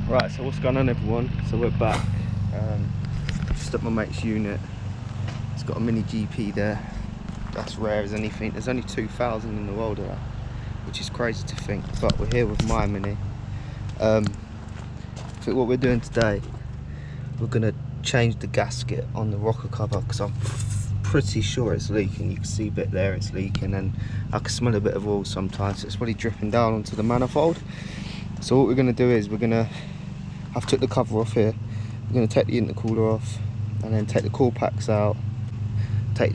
Right, so what's going on, everyone? So we're back, just at my mate's unit. It's got a mini GP there. That's rare as anything. There's only 2,000 in the world of that, which is crazy to think, but we're here with my mini. I think what we're doing today, we're gonna change the gasket on the rocker cover, because I'm pretty sure it's leaking. You can see a bit there, it's leaking, and I can smell a bit of oil sometimes. So it's really dripping down onto the manifold. So what we're gonna do is I've took the cover off here. We're going to take the intercooler off and then take the coil packs out. I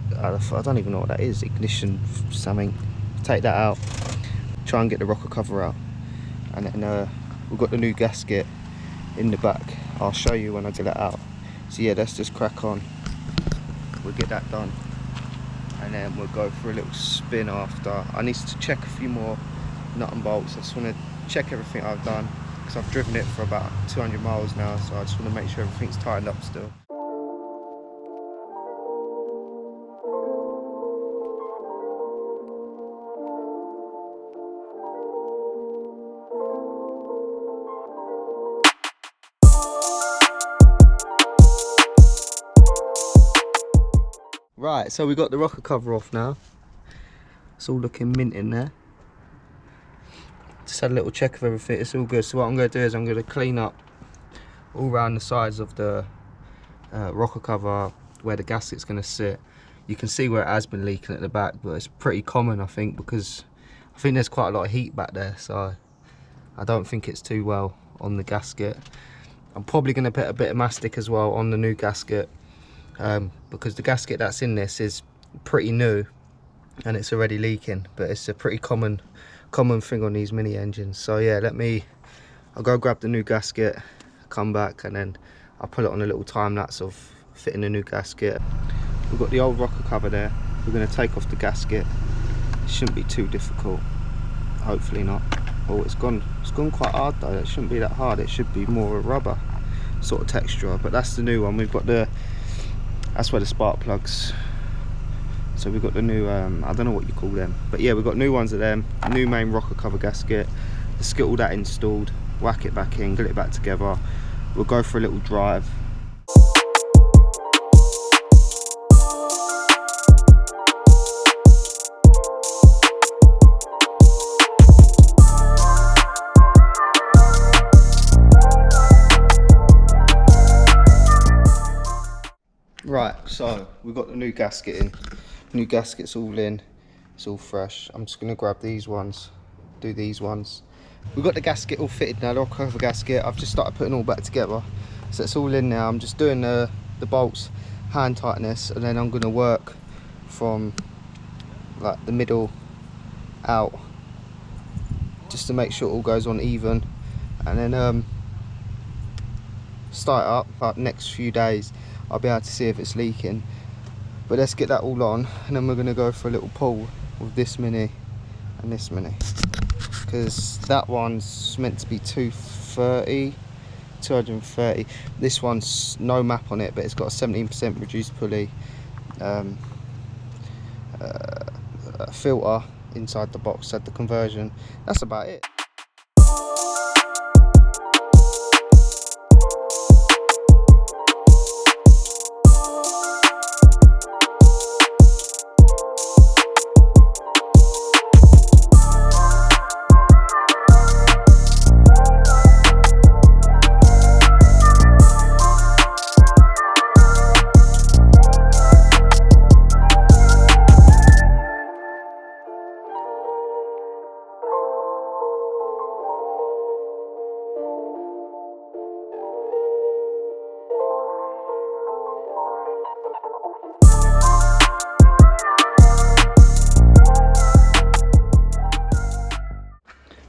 don't even know what that is, ignition something. Take that out, try and get the rocker cover out. And then we've got the new gasket in the back. I'll show you when I get it out. So yeah, let's just crack on. We'll get that done. And then we'll go for a little spin after. I need to check a few more nut and bolts. I just want to check everything I've done, because I've driven it for about 200 miles now, so I just want to make sure everything's tightened up still. Right, so we got the rocker cover off now. It's all looking mint in there. Just had a little check of everything, it's all good. So what I'm going to do is I'm going to clean up all around the sides of the rocker cover where the gasket's going to sit. You can see where it has been leaking at the back, but it's pretty common, I think, because I think there's quite a lot of heat back there, so I don't think it's too well on the gasket. I'm probably going to put a bit of mastic as well on the new gasket, because the gasket that's in this is pretty new and it's already leaking, but it's a pretty common thing on these mini engines. So yeah, I'll go grab the new gasket, come back, and then I'll put it on a little time lapse of fitting the new gasket. We've got the old rocker cover there. We're going to take off the gasket. It shouldn't be too difficult, hopefully not. Oh, it's gone quite hard though. It shouldn't be that hard. It should be more a rubber sort of texture, but that's the new one. We've got that's where the spark plugs. So we've got the new, I don't know what you call them, but yeah, we've got new ones of them, new main rocker cover gasket. Let's get all that installed, whack it back in, get it back together. We'll go for a little drive. Right, so we've got the new gasket in. New gasket's all in, it's all fresh. I'm just gonna grab these ones, do these ones. We've got the gasket all fitted now, the rocker cover gasket. I've just started putting it all back together. So it's all in now. I'm just doing the bolts, hand tightness, and then I'm gonna work from like the middle out, just to make sure it all goes on even. And then start it up, like next few days, I'll be able to see if it's leaking. But let's get that all on, and then we're going to go for a little pull with this mini and this mini, because that one's meant to be 230. This one's no map on it, but it's got a 17% reduced pulley, a filter inside the box, had the conversion. That's about it.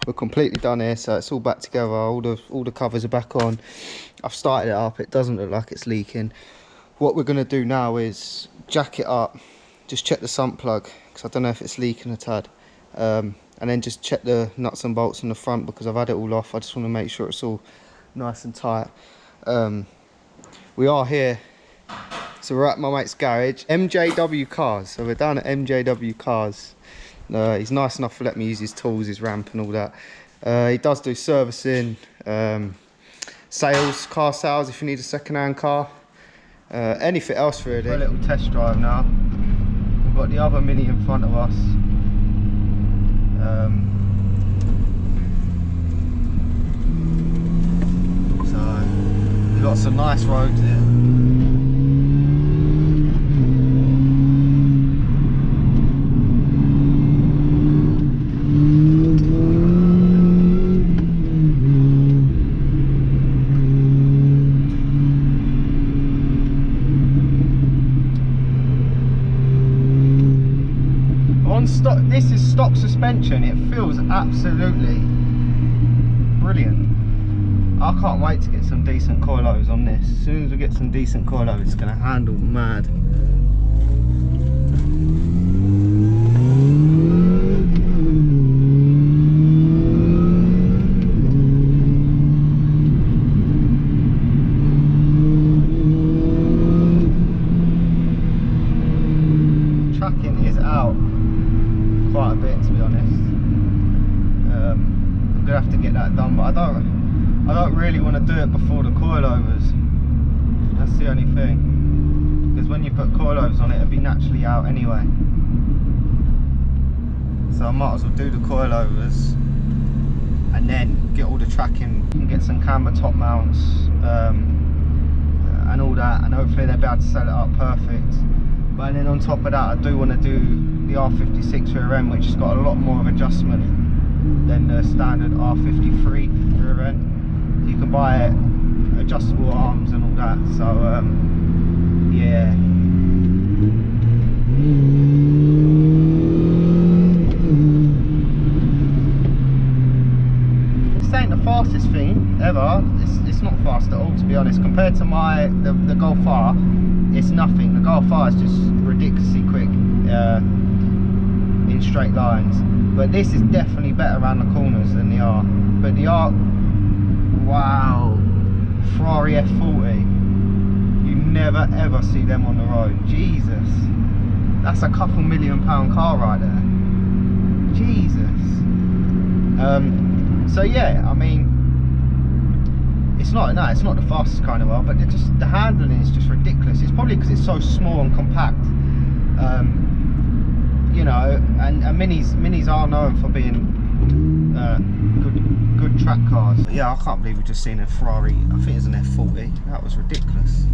We're completely done here, so it's all back together. All the covers are back on. I've started it up. It doesn't look like it's leaking. What we're going to do now is jack it up, just check the sump plug, because I don't know if it's leaking a tad, and then just check the nuts and bolts on the front, because I've had it all off. I just want to make sure it's all nice and tight. We are here, so we're at my mate's garage, MJW Cars. So we're down at MJW Cars. He's nice enough to let me use his tools, his ramp and all that. He does do servicing, sales, car sales if you need a second-hand car. Anything else really. For a little test drive now. We've got the other Mini in front of us. So we've got some nice roads here. This is stock suspension. It feels absolutely brilliant. I can't wait to get some decent coilovers on this. As soon as we get some decent coilovers, it's going to handle mad. Tracking is out quite a bit, to be honest. I'm gonna have to get that done, but I don't really want to do it before the coilovers. That's the only thing, because when you put coilovers on it, it'll be naturally out anyway. So I might as well do the coilovers and then get all the tracking and get some camber top mounts and all that, and hopefully they'll be able to set it up perfect. But then on top of that, I do want to do the R56 rear end, which has got a lot more of adjustment than the standard R53 rear end. You can buy it adjustable arms and all that, so yeah. This ain't the fastest thing ever. It's not fast at all, to be honest. Compared to the Golf R, it's nothing. The Golf R is just ridiculously quick in straight lines, but this is definitely better around the corners than the R. But the R, wow, Ferrari F40, you never ever see them on the road. Jesus, that's a couple £1 million car right there. Jesus. So yeah, I mean, it's not the fastest kind of car, but the handling is just ridiculous. It's probably because it's so small and compact. You know, and minis are known for being good track cars. But yeah, I can't believe we've just seen a Ferrari. I think it's an F40. That was ridiculous.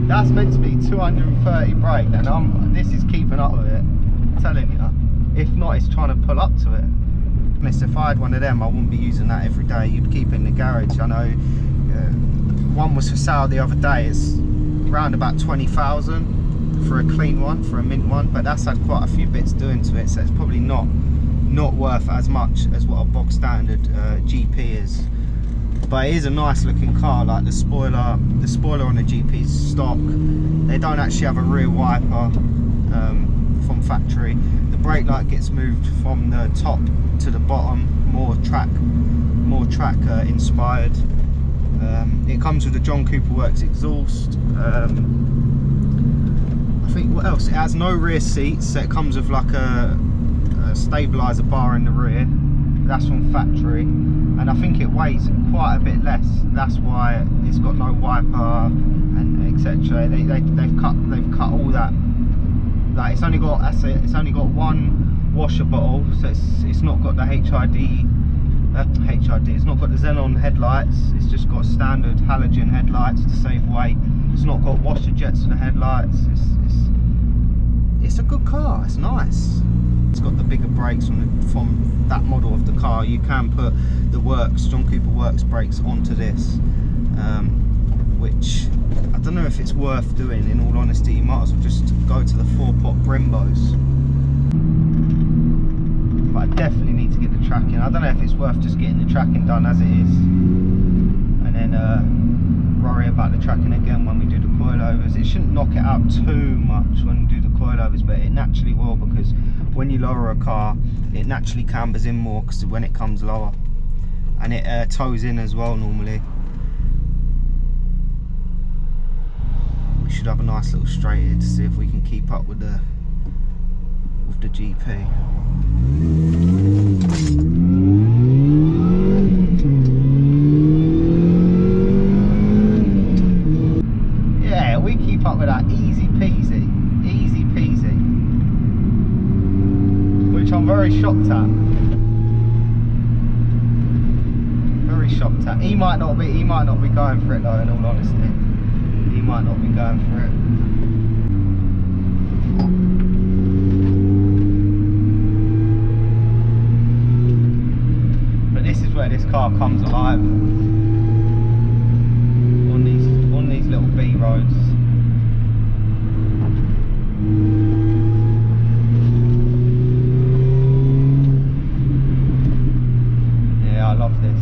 That's meant to be 230 brake, and this is keeping up with it, I'm telling you. If not, it's trying to pull up to it. If I had one of them, I wouldn't be using that every day. You'd keep it in the garage. I know one was for sale the other day. It's around about 20,000 for a clean one, for a mint one, but that's had quite a few bits doing to it, so it's probably not worth as much as what a bog standard GP is. But it is a nice looking car. Like the spoiler on the GP is stock. They don't actually have a rear wiper from factory. The brake light gets moved from the top to the bottom, more track inspired. It comes with the John Cooper Works exhaust. I think, what else? It has no rear seats, so it comes with like a stabilizer bar in the rear. That's from factory, and I think it weighs quite a bit less. That's why it's got no wiper and etc. They've cut all that. Like it's only got one washer bottle, so it's not got the HID. It's not got the xenon headlights. It's just got standard halogen headlights to save weight. It's not got washer jets for the headlights. It's a good car. It's nice. It's got the bigger brakes from that model of the car. You can put the John Cooper Works brakes onto this, which I don't know if it's worth doing. In all honesty, you might as well just go to the 4-pot Brembos. But I definitely need to get the tracking. I don't know if it's worth just getting the tracking done as it is, and then worry about the tracking again when we do the coilovers. It shouldn't knock it out too much when we do the coilovers, but it naturally will, because when you lower a car, it naturally cambers in more because when it comes lower, and it tows in as well normally. We should have a nice little straight here to see if we can keep up with the GP. Yeah, we keep up with that easy peasy, which I'm very shocked at. Very shocked at. He might not be going for it though, in all honesty. He might not be going for it. But this is where this car comes alive. On these little B roads. Yeah, I love this.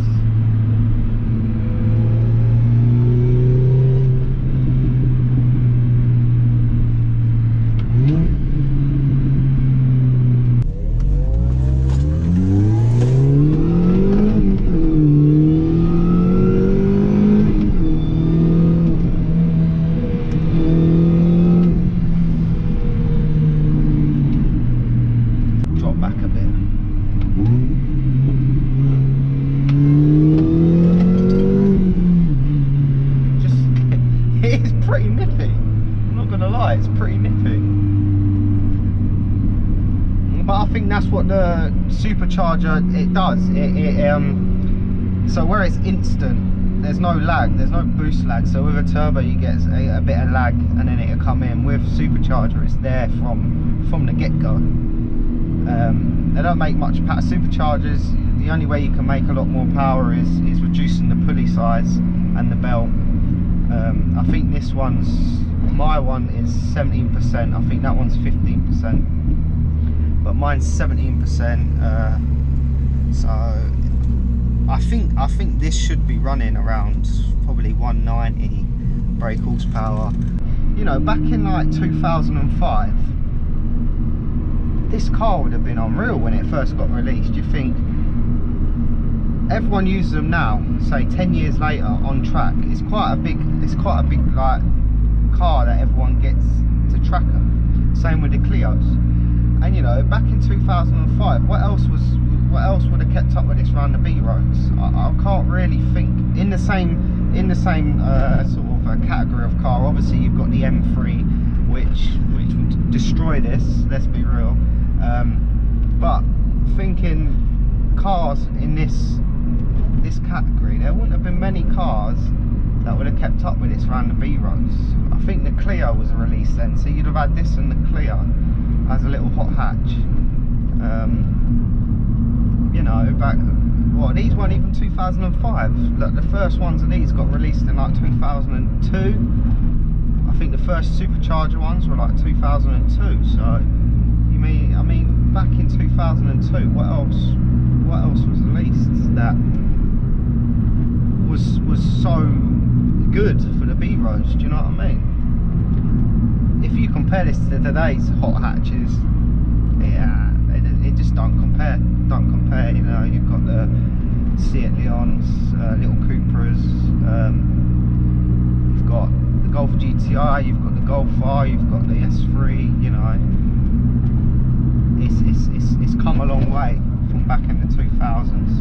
That's what the supercharger it does. So where it's instant, there's no lag, there's no boost lag. So with a turbo you get a bit of lag and then it'll come in. With supercharger it's there from the get-go. They don't make much power. Superchargers, the only way you can make a lot more power is reducing the pulley size and the belt. I think my one is 17%, I think that one's 15%. But mine's 17%, so I think this should be running around probably 190 brake horsepower. You know, back in like 2005, this car would have been unreal when it first got released. You think everyone uses them now, say 10 years later on track. It's quite a big like car that everyone gets to track them. Same with the Clios. And you know, back in 2005, what else would have kept up with this around the B roads? I can't really think. In the same sort of category of car, obviously you've got the M3, which would destroy this. Let's be real. But thinking cars in this category, there wouldn't have been many cars that would have kept up with this around the B roads. I think the Clio was released then, so you'd have had this and the Clio as a little hot hatch. You know, these weren't even 2005. Look, the first ones of these got released in like 2002. I think the first supercharger ones were like 2002. So I mean back in 2002, what else was released that was so good for the B roads? Do you know what I mean? If you compare this to today's hot hatches, yeah, it just don't compare. You know, you've got the Seat Leons, little Cupras, you've got the Golf GTI, you've got the Golf R, you've got the S3. You know, it's come a long way from back in the 2000s.